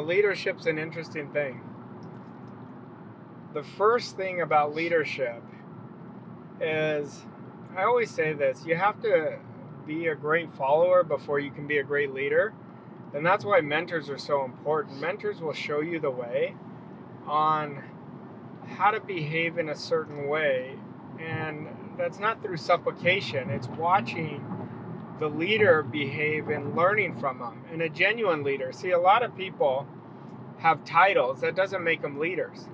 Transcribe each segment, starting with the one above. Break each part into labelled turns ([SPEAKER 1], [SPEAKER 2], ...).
[SPEAKER 1] Leadership's an interesting thing. The first thing about leadership is, I always say this, you have to be a great follower before you can be a great leader. And that's why mentors are so important. Mentors will show you the way on how to behave in a certain way. And that's not through supplication, it's watching the leader behave and learning from them. And a genuine leader. See, a lot of people have titles. That doesn't make them leaders.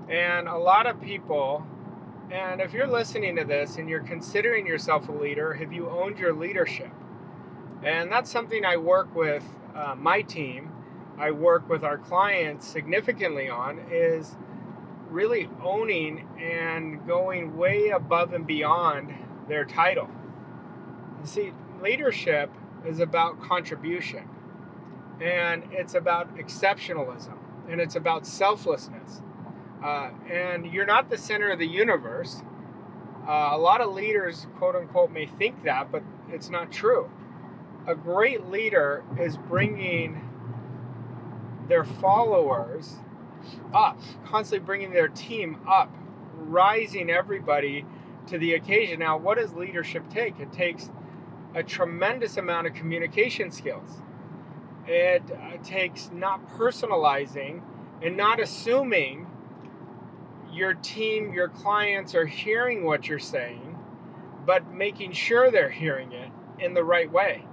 [SPEAKER 1] And a lot of people, and if you're listening to this and you're considering yourself a leader, have you owned your leadership? And that's something I work with my team, I work with our clients significantly on, is really owning and going way above and beyond their title. You see, leadership is about contribution, and it's about exceptionalism, and it's about selflessness. And you're not the center of the universe. A lot of leaders, quote unquote, may think that, but it's not true. A great leader is bringing their followers up, constantly bringing their team up, rising everybody to the occasion. Now, what does leadership take? It takes a tremendous amount of communication skills. It takes not personalizing and not assuming your team, your clients are hearing what you're saying, but making sure they're hearing it in the right way.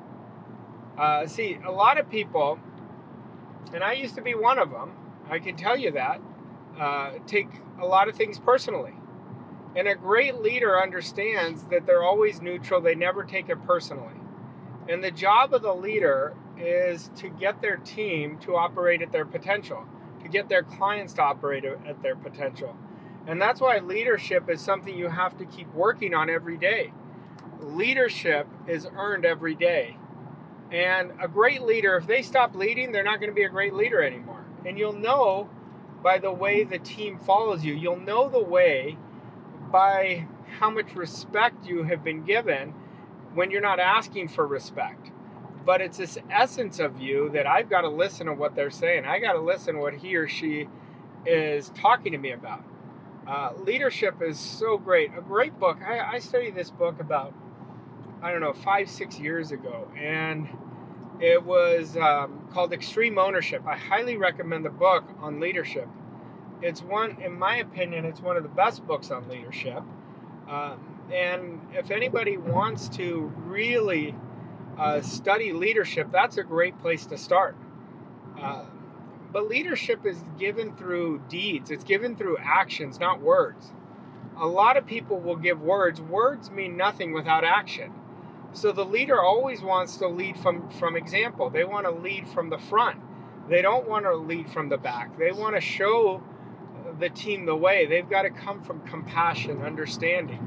[SPEAKER 1] See, a lot of people, and I used to be one of them, I can tell you that, take a lot of things personally. And a great leader understands that they're always neutral, they never take it personally. And the job of the leader is to get their team to operate at their potential, to get their clients to operate at their potential. And that's why leadership is something you have to keep working on every day. Leadership is earned every day. And a great leader, if they stop leading, they're not going to be a great leader anymore. And you'll know by the way the team follows you. You'll know the way by how much respect you have been given when you're not asking for respect. But it's this essence of you that I've got to listen to what they're saying. I got to listen to what he or she is talking to me about. Leadership is so great. A great book. I studied this book about, 5-6 years ago. And it was called Extreme Ownership. I highly recommend the book on leadership. It's one, in my opinion, it's one of the best books on leadership. And if anybody wants to really study leadership, that's a great place to start. But leadership is given through deeds. It's given through actions, not words. A lot of people will give words. Words mean nothing without action. So the leader always wants to lead from example. They want to lead from the front. They don't want to lead from the back. They want to show the team the way. They've got to come from compassion, understanding.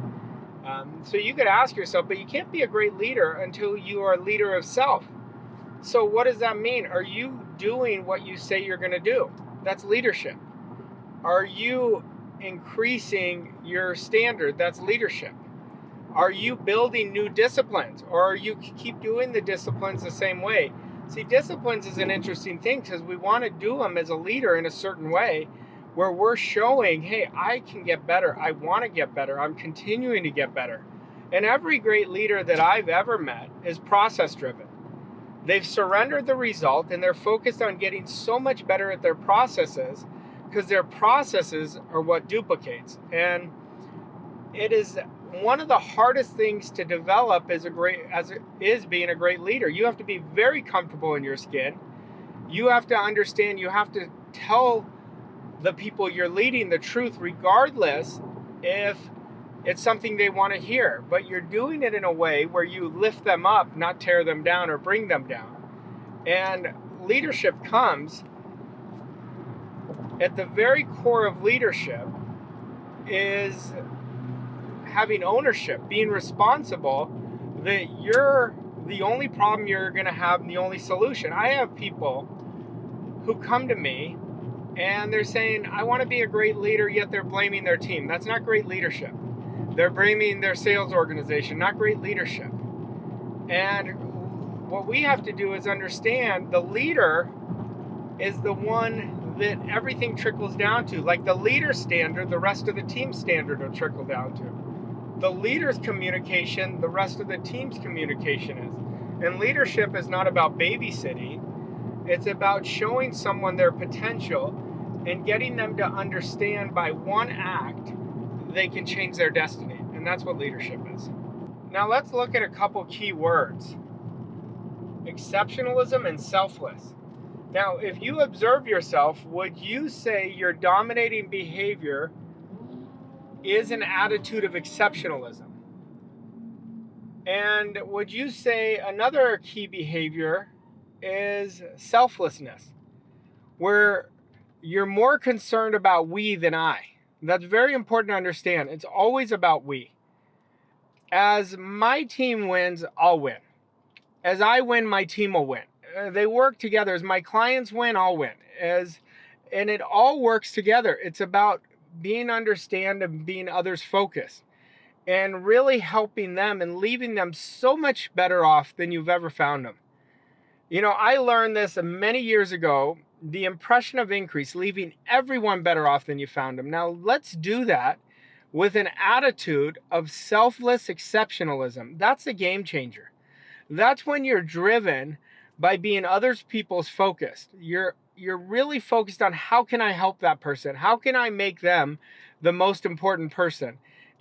[SPEAKER 1] So you could ask yourself, but you can't be a great leader until you are a leader of self. So what does that mean? Are you doing what you say you're going to do? That's leadership. Are you increasing your standard? That's leadership. Are you building new disciplines, or are you keep doing the disciplines the same way? See, disciplines is an interesting thing because we want to do them as a leader in a certain way where we're showing, hey, I can get better. I want to get better. I'm continuing to get better. And every great leader that I've ever met is process driven. They've surrendered the result and they're focused on getting so much better at their processes because their processes are what duplicates. And it is one of the hardest things to develop as being a great leader. You have to be very comfortable in your skin. You have to understand, you have to tell the people you're leading the truth regardless if it's something they want to hear, but you're doing it in a way where you lift them up, not tear them down or bring them down. And leadership comes at the very core of leadership is having ownership, being responsible that you're the only problem you're going to have and the only solution. I have people who come to me and they're saying, I want to be a great leader, yet they're blaming their team. That's not great leadership. They're blaming their sales organization, not great leadership. And what we have to do is understand the leader is the one that everything trickles down to. Like the leader's standard, the rest of the team's standard will trickle down to. The leader's communication, the rest of the team's communication is. And leadership is not about babysitting. It's about showing someone their potential and getting them to understand by one act they can change their destiny. And that's what leadership is. Now let's look at a couple key words. Exceptionalism and selfless. Now, if you observe yourself, would you say your dominating behavior is an attitude of exceptionalism? And would you say another key behavior is selflessness, where you're more concerned about we than I? That's very important to understand. It's always about we. As my team wins, I'll win. As I win, my team will win. They work together. As my clients win, I'll win. And it all works together. It's about being understand and being others focused and really helping them and leaving them so much better off than you've ever found them. You know, I learned this many years ago, the impression of increase, leaving everyone better off than you found them. Now let's do that with an attitude of selfless exceptionalism. That's a game changer. That's when you're driven by being others people's focused. You're really focused on how can I help that person? How can I make them the most important person?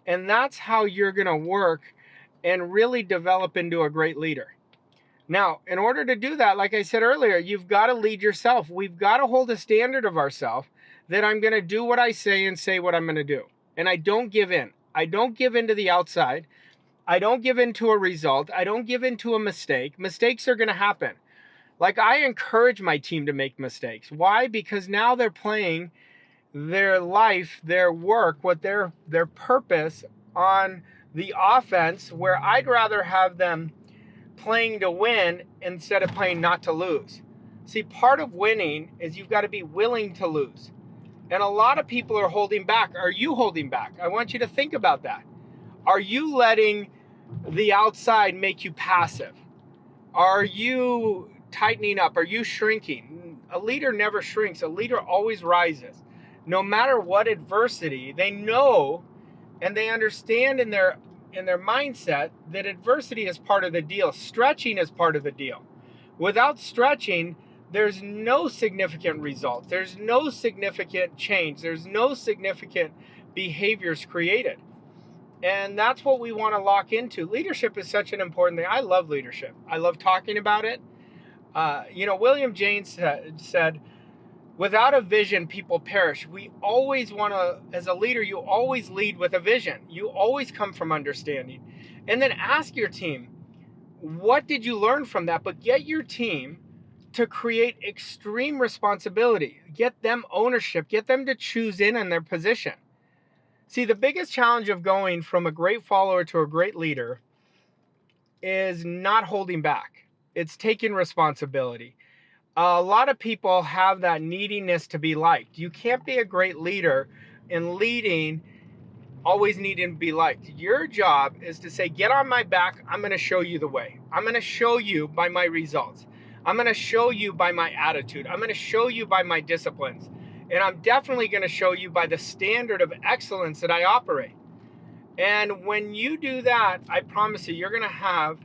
[SPEAKER 1] And that's how you're going to work and really develop into a great leader. Now, in order to do that, like I said earlier, you've got to lead yourself. We've got to hold a standard of ourselves that I'm going to do what I say and say what I'm going to do. And I don't give in. I don't give in to the outside. I don't give in to a result. I don't give in to a mistake. Mistakes are going to happen. Like, I encourage my team to make mistakes. Why? Because now they're playing their life, their work, what their purpose on the offense, where I'd rather have them playing to win instead of playing not to lose. See, part of winning is you've got to be willing to lose. And a lot of people are holding back. Are you holding back? I want you to think about that. Are you letting the outside make you passive? Are you tightening up? Are you shrinking? A leader never shrinks. A leader always rises. No matter what adversity, they know and they understand in their mindset that adversity is part of the deal. Stretching is part of the deal. Without stretching, there's no significant results. There's no significant change. There's no significant behaviors created. And that's what we want to lock into. Leadership is such an important thing. I love leadership. I love talking about it. William James said, without a vision, people perish. We always want to, as a leader, you always lead with a vision. You always come from understanding. And then ask your team, what did you learn from that? But get your team to create extreme responsibility. Get them ownership. Get them to choose in their position. See, the biggest challenge of going from a great follower to a great leader is not holding back. It's taking responsibility. A lot of people have that neediness to be liked. You can't be a great leader in leading, always needing to be liked. Your job is to say, get on my back. I'm going to show you the way. I'm going to show you by my results. I'm going to show you by my attitude. I'm going to show you by my disciplines. And I'm definitely going to show you by the standard of excellence that I operate. And when you do that, I promise you, you're going to have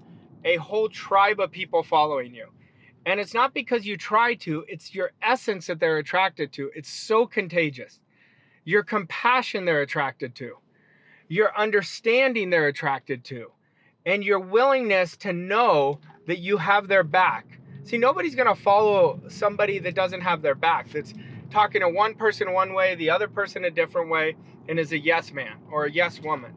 [SPEAKER 1] a whole tribe of people following you. And it's not because you try to, it's your essence that they're attracted to. It's so contagious. Your compassion they're attracted to. Your understanding they're attracted to. And your willingness to know that you have their back. See, nobody's going to follow somebody that doesn't have their back, that's talking to one person one way, the other person a different way, and is a yes man or a yes woman.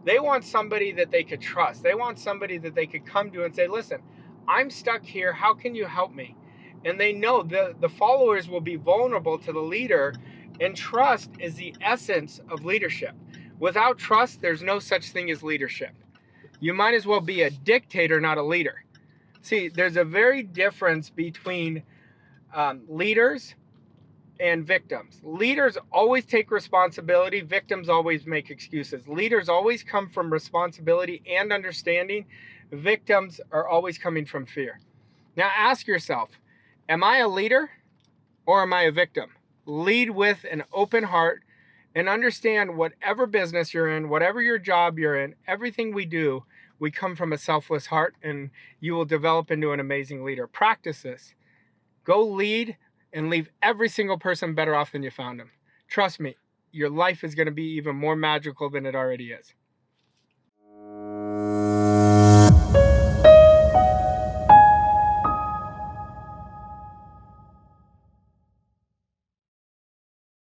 [SPEAKER 1] They want somebody that they could trust. They want somebody that they could come to and say, listen, I'm stuck here. How can you help me? And they know the followers will be vulnerable to the leader, and trust is the essence of leadership. Without trust, there's no such thing as leadership. You might as well be a dictator, not a leader. See, there's a very difference between leaders and victims. Leaders always take responsibility. Victims always make excuses. Leaders always come from responsibility and understanding. Victims are always coming from fear. Now ask yourself, am I a leader or am I a victim? Lead with an open heart and understand whatever business you're in, whatever your job you're in, everything we do, we come from a selfless heart, and you will develop into an amazing leader. Practice this. Go lead and leave every single person better off than you found them. Trust me, your life is going to be even more magical than it already is.